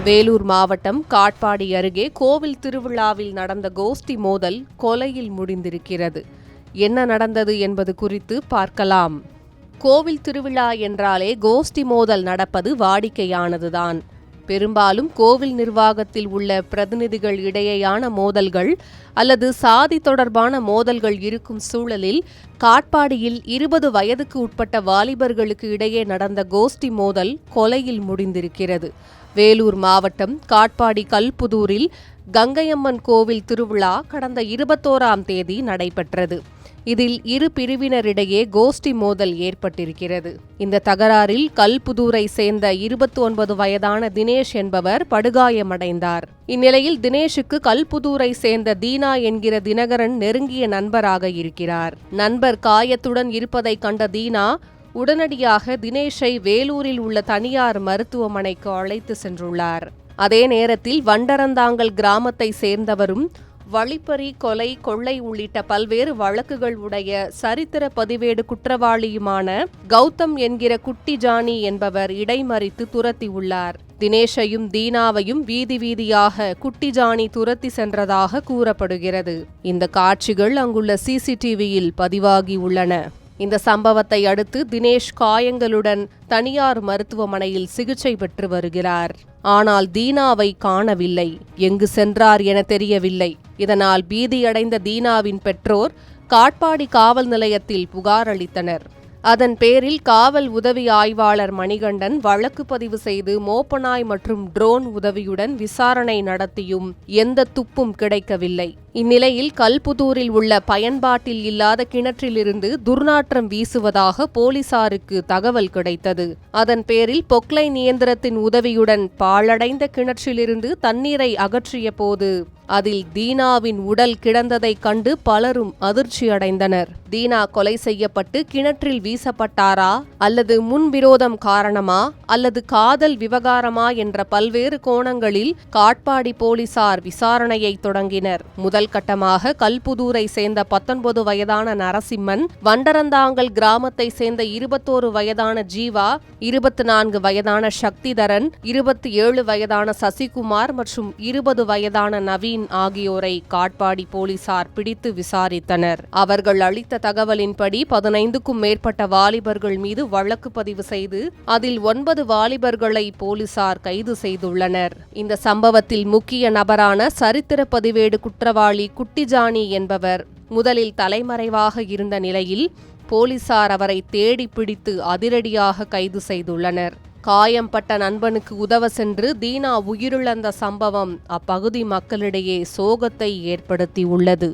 வேலூர் மாவட்டம் காட்பாடி அருகே கோவில் திருவிழாவில் நடந்த கோஷ்டி மோதல் கொலையில் முடிந்திருக்கிறது. என்ன நடந்தது என்பது குறித்து பார்க்கலாம். கோவில் திருவிழா என்றாலே கோஷ்டி மோதல் நடப்பது வாடிக்கையானதுதான். பெரும்பாலும் கோவில் நிர்வாகத்தில் உள்ள பிரதிநிதிகள் இடையேயான மோதல்கள் அல்லது சாதி தொடர்பான மோதல்கள் இருக்கும் சூழலில் காட்பாடியில் 20 வயதுக்கு உட்பட்ட வாலிபர்களுக்கு இடையே நடந்த கோஷ்டி மோதல் கொலையில் முடிந்திருக்கிறது. வேலூர் மாவட்டம் காட்பாடி கல்புதூரில் கங்கையம்மன் கோவில் திருவிழா கடந்த 21ஆம் தேதி நடைபெற்றது. இதில் இரு பிரிவினரிடையே கோஷ்டி மோதல் ஏற்பட்டிருக்கிறது. இந்த தகராறில் கல்புதூரை சேர்ந்த 29 வயதான தினேஷ் என்பவர் படுகாயமடைந்தார். இந்நிலையில் தினேஷுக்கு கல்புதூரை சேர்ந்த தீனா என்கிற தினகரன் நெருங்கிய நண்பராக இருக்கிறார். நண்பர் காயத்துடன் இருப்பதை கண்ட தீனா உடனடியாக தினேஷை வேலூரில் உள்ள தனியார் மருத்துவமனைக்கு அழைத்து சென்றுள்ளார். அதே நேரத்தில் வண்டரந்தாங்கல் கிராமத்தை சேர்ந்தவரும் வழிப்பறி, கொலை, கொள்ளை உள்ளிட்ட பல்வேறு வழக்குகள் உடைய சரித்திர பதிவேடு குற்றவாளியுமான கௌதம் என்கிற குட்டி ஜானி என்பவர் இடைமறித்து துரத்தியுள்ளார். தினேஷையும் தீனாவையும் வீதி வீதியாக குட்டி ஜானி துரத்தி சென்றதாக கூறப்படுகிறது. இந்த காட்சிகள் அங்குள்ள சிசிடிவியில் பதிவாகி உள்ளன. இந்த சம்பவத்தை அடுத்து தினேஷ் காயங்களுடன் தனியார் மருத்துவமனையில் சிகிச்சை பெற்று வருகிறார். ஆனால் தீனாவை காணவில்லை. எங்கு சென்றார் என தெரியவில்லை. இதனால் பீதியடைந்த தீனாவின் பெற்றோர் காட்பாடி காவல் நிலையத்தில் புகார் அளித்தனர். அதன் பேரில் காவல் உதவி ஆய்வாளர் மணிகண்டன் வழக்கு பதிவு செய்து மோப்பநாய் மற்றும் ட்ரோன் உதவியுடன் விசாரணை நடத்தியும் எந்த துப்பும் கிடைக்கவில்லை. இந்நிலையில் கல்புதூரில் உள்ள பயன்பாட்டில் இல்லாத கிணற்றிலிருந்து துர்நாற்றம் வீசுவதாக போலீசாருக்கு தகவல் கிடைத்தது. அதன் பேரில் பொக்லைன் இயந்திரத்தின் உதவியுடன் பாழடைந்த கிணற்றிலிருந்து தண்ணீரை அகற்றிய போது அதில் தீனாவின் உடல் கிடந்ததைக் கண்டு பலரும் அதிர்ச்சியடைந்தனர். தீனா கொலை செய்யப்பட்டு கிணற்றில் வீசப்பட்டாரா அல்லது முன்விரோதம் காரணமா அல்லது காதல் விவகாரமா என்ற பல்வேறு கோணங்களில் காட்பாடி போலீசார் விசாரணையை தொடங்கினர். முதல் கட்டமாக கல்புதூரை சேர்ந்த 19 வயதான நரசிம்மன், வண்டரந்தாங்கல் கிராமத்தை சேர்ந்த 21 வயதான ஜீவா, 24 வயதான சக்திதரன், 27 வயதான சசிகுமார் மற்றும் 20 வயதான நவீன் ஆகியோரை காட்பாடி போலீசார் பிடித்து விசாரித்தனர். அவர்கள் அளித்த தகவலின்படி 15க்கும் மேற்பட்ட வாலிபர்கள் மீது வழக்கு பதிவு செய்து அதில் 9 வாலிபர்களை போலீசார் கைது செய்துள்ளனர். இந்த சம்பவத்தில் முக்கிய நபரான சரித்திர பதிவேடு குற்றவாளி குட்டி ஜானி என்பவர் முதலில் தலைமறைவாக இருந்த நிலையில் போலீசார் அவரை தேடி பிடித்து அதிரடியாக கைது செய்துள்ளனர். காயம்பட்ட நண்பனுக்கு உதவ சென்று தீனா உயிரிழந்த சம்பவம் அப்பகுதி மக்களிடையே சோகத்தை ஏற்படுத்தியுள்ளது.